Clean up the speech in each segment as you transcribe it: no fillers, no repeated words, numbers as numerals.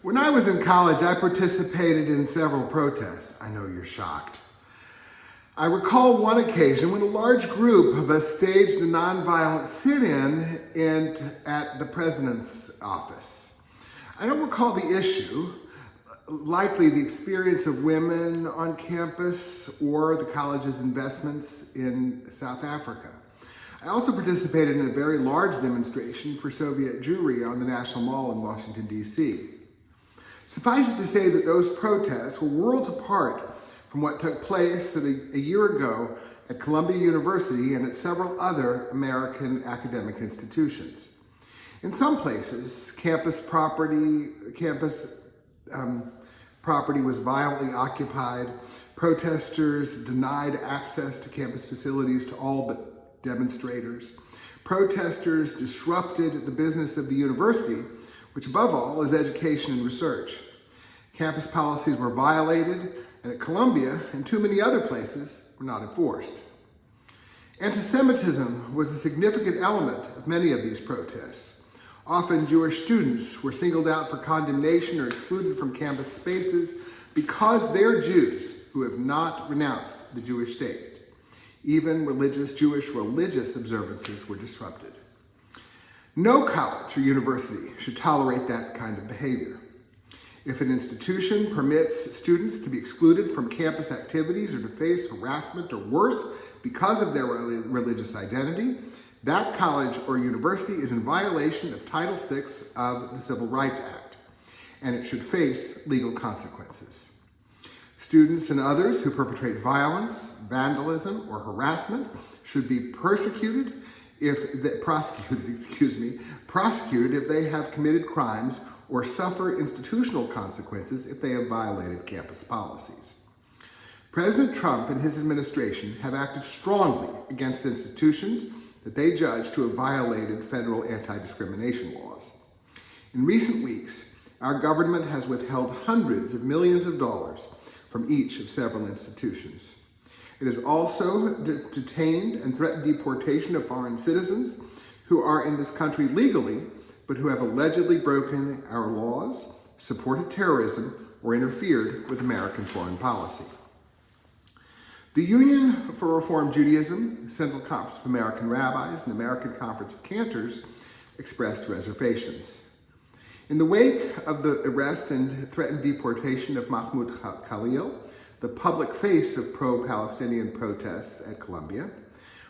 When I was in college, I participated in several protests. I know you're shocked. I recall one occasion when a large group of us staged a nonviolent sit-in at the president's office. I don't recall the issue, likely the experience of women on campus or the college's investments in South Africa. I also participated in a very large demonstration for Soviet Jewry on the National Mall in Washington, D.C. Suffice it to say that those protests were worlds apart from what took place a year ago at Columbia University and at several other American academic institutions. In some places, campus property was violently occupied. Protesters denied access to campus facilities to all but demonstrators. Protesters disrupted the business of the university, which above all is education and research. Campus policies were violated, and at Columbia and too many other places were not enforced. Antisemitism was a significant element of many of these protests. Often Jewish students were singled out for condemnation or excluded from campus spaces because they're Jews who have not renounced the Jewish state. Even Jewish religious observances were disrupted. No college or university should tolerate that kind of behavior. If an institution permits students to be excluded from campus activities or to face harassment or worse because of their religious identity, that college or university is in violation of Title VI of the Civil Rights Act, and it should face legal consequences. Students and others who perpetrate violence, vandalism, or harassment should be prosecuted if they have committed crimes or suffer institutional consequences if they have violated campus policies. President Trump and his administration have acted strongly against institutions that they judge to have violated federal anti-discrimination laws. In recent weeks, our government has withheld hundreds of millions of dollars from each of several institutions. It has also detained and threatened deportation of foreign citizens who are in this country legally, but who have allegedly broken our laws, supported terrorism, or interfered with American foreign policy. The Union for Reform Judaism, Central Conference of American Rabbis, and American Conference of Cantors expressed reservations. In the wake of the arrest and threatened deportation of Mahmoud Khalil, the public face of pro-Palestinian protests at Columbia,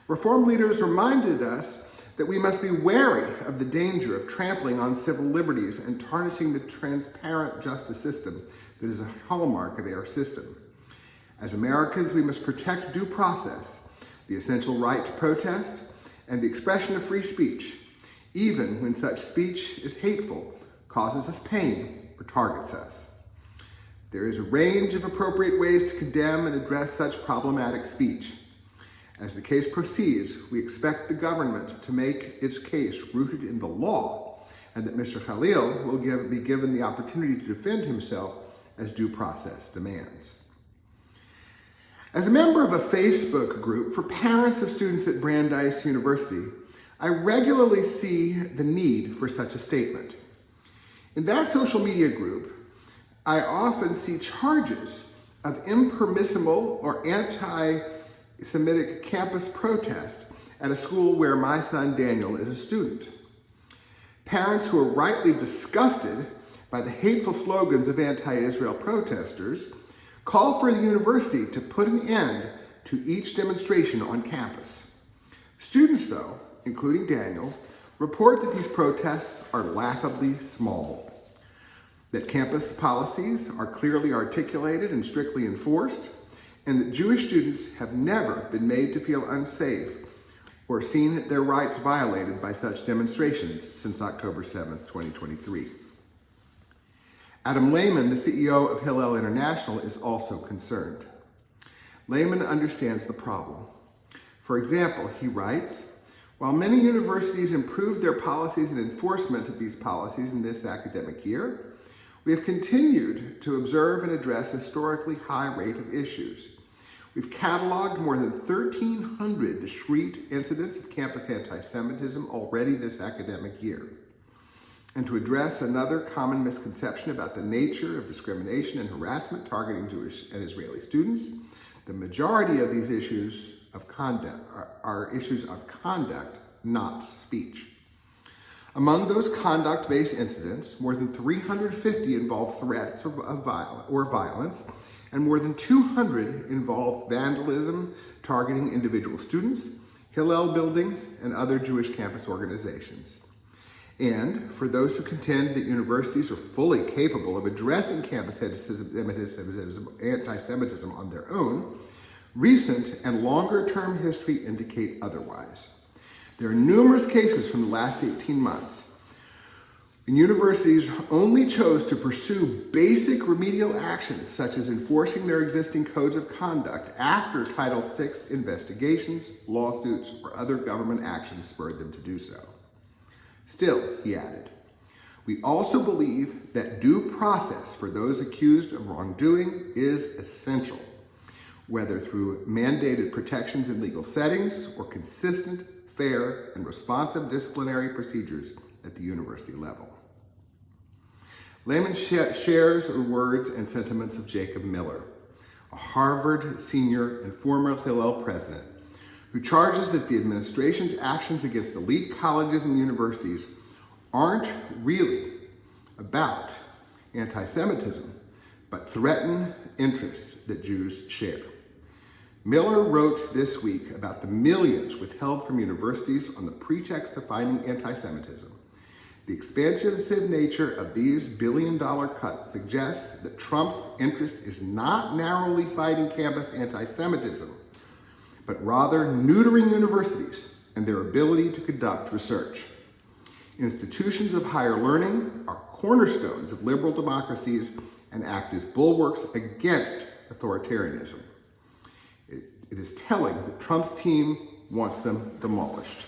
Reform leaders reminded us that we must be wary of the danger of trampling on civil liberties and tarnishing the transparent justice system that is a hallmark of our system. As Americans, we must protect due process, the essential right to protest, and the expression of free speech, even when such speech is hateful, causes us pain, or targets us. There is a range of appropriate ways to condemn and address such problematic speech. As the case proceeds, we expect the government to make its case rooted in the law, and that Mr. Khalil will be given the opportunity to defend himself as due process demands. As a member of a Facebook group for parents of students at Brandeis University, I regularly see the need for such a statement. In that social media group, I often see charges of impermissible or anti-Semitic campus protest at a school where my son Daniel is a student. Parents who are rightly disgusted by the hateful slogans of anti-Israel protesters call for the university to put an end to each demonstration on campus. Students, though, including Daniel, report that these protests are laughably small, that campus policies are clearly articulated and strictly enforced, and that Jewish students have never been made to feel unsafe or seen their rights violated by such demonstrations since October 7th, 2023. Adam Lehman, the CEO of Hillel International, is also concerned. Lehman understands the problem. For example, he writes, while many universities improved their policies and enforcement of these policies in this academic year, we have continued to observe and address a historically high rate of issues. We've cataloged more than 1,300 discrete incidents of campus anti-Semitism already this academic year. and to address another common misconception about the nature of discrimination and harassment targeting Jewish and Israeli students. The majority of these issues of conduct are issues of conduct, not speech. Among those conduct-based incidents, more than 350 involve threats or violence, and more than 200 involve vandalism targeting individual students, Hillel buildings, and other Jewish campus organizations. And for those who contend that universities are fully capable of addressing campus anti-Semitism on their own, recent and longer-term history indicate otherwise. There are numerous cases from the last 18 months when universities only chose to pursue basic remedial actions, such as enforcing their existing codes of conduct, after Title VI investigations, lawsuits, or other government actions spurred them to do so. Still, he added, we also believe that due process for those accused of wrongdoing is essential, whether through mandated protections in legal settings or consistent, fair, and responsive disciplinary procedures at the university level. Lehman shares the words and sentiments of Jacob Miller, a Harvard senior and former Hillel president, who charges that the administration's actions against elite colleges and universities aren't really about anti-Semitism, but threaten interests that Jews share. Miller wrote this week about the millions withheld from universities on the pretext of fighting anti-Semitism. The expansive nature of these billion-dollar cuts suggests that Trump's interest is not narrowly fighting campus anti-Semitism, but rather neutering universities and their ability to conduct research. Institutions of higher learning are cornerstones of liberal democracies and act as bulwarks against authoritarianism. It is telling that Trump's team wants them demolished.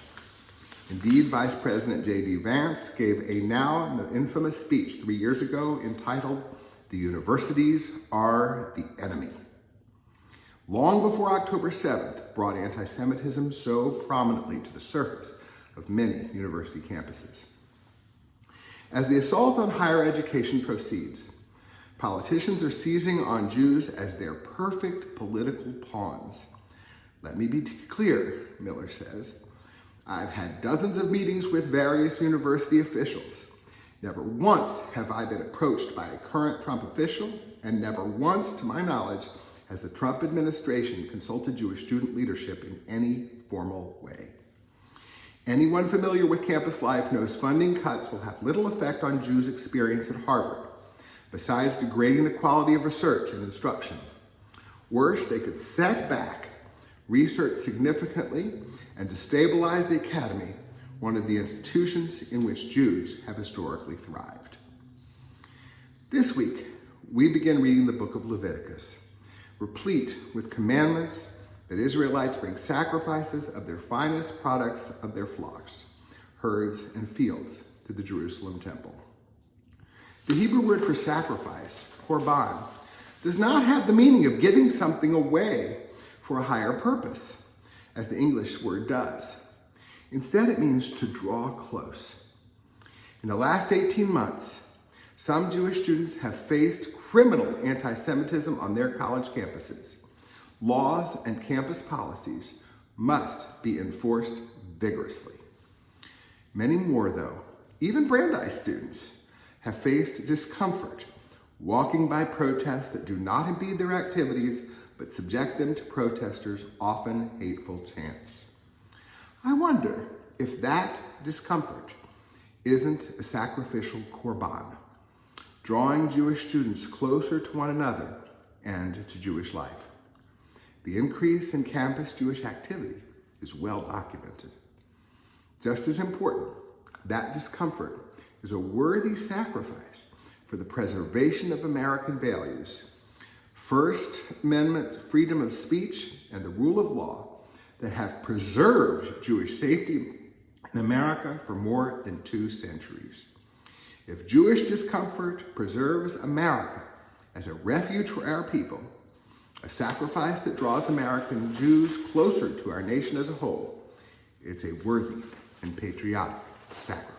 Indeed, Vice President J.D. Vance gave a now infamous speech 3 years ago entitled, "The Universities Are the Enemy," long before October 7th brought anti-Semitism so prominently to the surface of many university campuses. As the assault on higher education proceeds, politicians are seizing on Jews as their perfect political pawns. Let me be clear, Miller says. I've had dozens of meetings with various university officials. Never once have I been approached by a current Trump official, and never once, to my knowledge, has the Trump administration consulted Jewish student leadership in any formal way. Anyone familiar with campus life knows funding cuts will have little effect on Jews' experience at Harvard, besides degrading the quality of research and instruction. Worse, they could set back research significantly and destabilize the academy, one of the institutions in which Jews have historically thrived. This week, we begin reading the book of Leviticus, replete with commandments that Israelites bring sacrifices of their finest products of their flocks, herds, and fields to the Jerusalem temple. The Hebrew word for sacrifice, korban, does not have the meaning of giving something away for a higher purpose, as the English word does. Instead, it means to draw close. In the last 18 months, some Jewish students have faced criminal anti-Semitism on their college campuses. Laws and campus policies must be enforced vigorously. Many more, though, even Brandeis students, have faced discomfort walking by protests that do not impede their activities but subject them to protesters' often hateful chants. I wonder if that discomfort isn't a sacrificial korban, drawing Jewish students closer to one another and to Jewish life. The increase in campus Jewish activity is well documented. Just as important, that discomfort is a worthy sacrifice for the preservation of American values, First Amendment freedom of speech and the rule of law that have preserved Jewish safety in America for more than 2 centuries. If Jewish discomfort preserves America as a refuge for our people, a sacrifice that draws American Jews closer to our nation as a whole, it's a worthy and patriotic sacrifice.